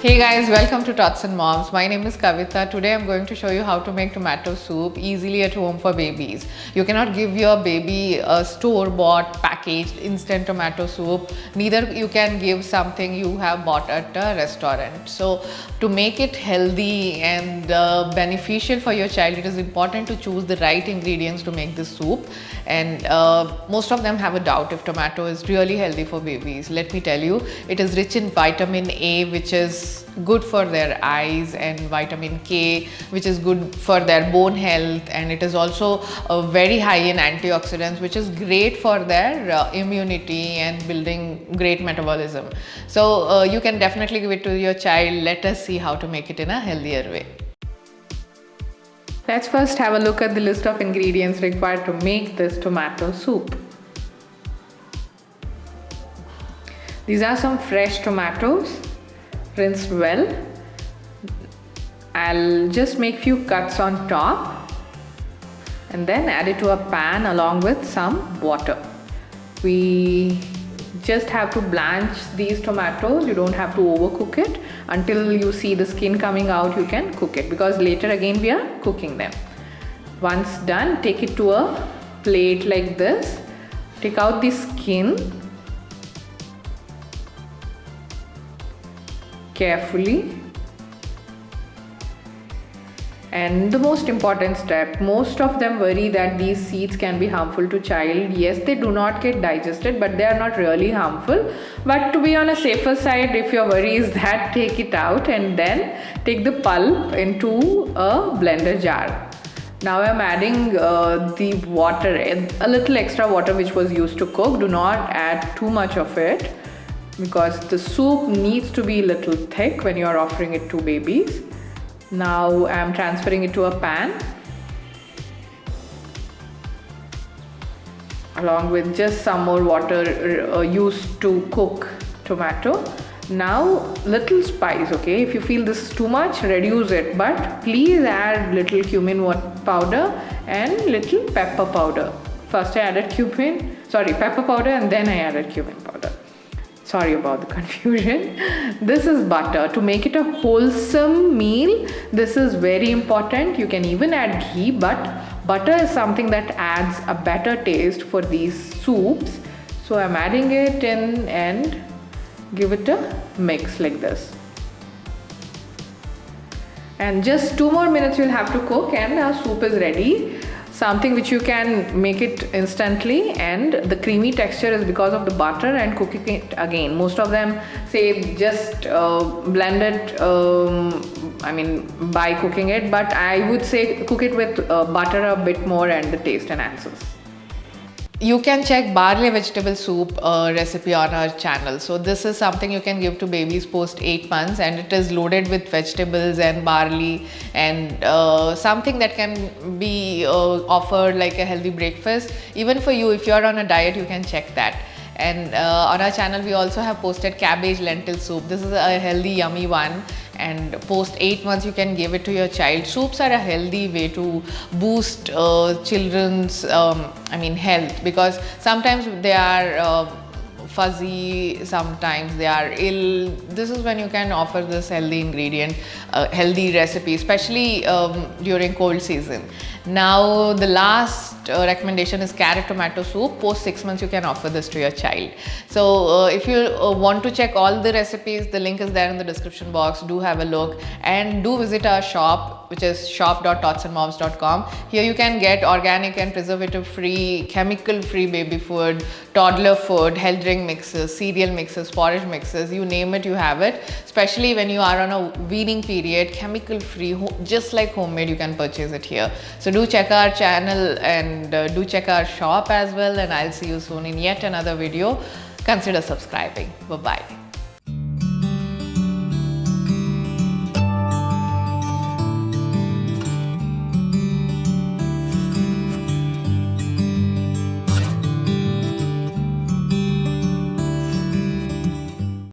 Hey guys, welcome to Tots and Moms. My name is Kavita. Today I'm going to show you how to make tomato soup easily at home for babies. You cannot give your baby a store-bought packaged instant tomato soup. Neither you can give something you have bought at a restaurant. So to make it healthy and beneficial for your child, it is important to choose the right ingredients to make this soup. And most of them have a doubt if tomato is really healthy for babies. Let me tell you, it is rich in vitamin A, which is good for their eyes, and vitamin K, which is good for their bone health, and it is also very high in antioxidants, which is great for their immunity and building great metabolism. So you can definitely give it to your child. Let us see how to make it in a healthier way. Let's first have a look at the list of ingredients required to make this tomato soup. These are some fresh tomatoes, rinsed well. I'll just make few cuts on top and then add it to a pan along with some water. We just have to blanch these tomatoes. You don't have to overcook it. Until you see the skin coming out, you can cook it, because later again we are cooking them. Once done, take it to a plate like this. Take out the skin carefully. And the most important step, most of them worry that these seeds can be harmful to child. Yes, they do not get digested, but they are not really harmful. But to be on a safer side, if your worry is that, take it out and then take the pulp into a blender jar. Now I'm adding the water, a little extra water which was used to cook. Do not add too much of it, because the soup needs to be a little thick when you are offering it to babies. Now I'm transferring it to a pan along with just some more water used to cook tomato. Now little spice, okay? If you feel this is too much, reduce it, but please add little cumin powder and little pepper powder. First I added pepper powder, and then I added cumin powder. Sorry about the confusion. This is butter. To make it a wholesome meal, this is very important. You can even add ghee, but butter is something that adds a better taste for these soups. So I'm adding it in and give it a mix like this. And just 2 more minutes you'll have to cook and our soup is ready. Something which you can make it instantly, and the creamy texture is because of the butter and cooking it again. Most of them say just blend it by cooking it, but I would say cook it with butter a bit more and the taste enhances. You can check barley vegetable soup recipe on our channel. So this is something you can give to babies post 8 months, and it is loaded with vegetables and barley and something that can be offered like a healthy breakfast. Even for you, if you are on a diet, you can check that. And on our channel, we also have posted cabbage lentil soup. This is a healthy, yummy one. And post 8 months, you can give it to your child. Soups are a healthy way to boost children's health, because sometimes they are fuzzy, sometimes they are ill. This is when you can offer this healthy ingredient, healthy recipe, especially during cold season. Now the last recommendation is carrot tomato soup. Post 6 months you can offer this to your child. So if you want to check all the recipes, the link is there in the description box. Do have a look and do visit our shop, which is shop.totsandmoms.com. Here you can get organic and preservative free, chemical free baby food, toddler food, health drink mixes, cereal mixes, porridge mixes, you name it, you have it. Especially when you are on a weaning period, chemical free, just like homemade, you can purchase it here. So do check our channel and do check our shop as well, and I'll see you soon in yet another video. Consider subscribing. Bye bye.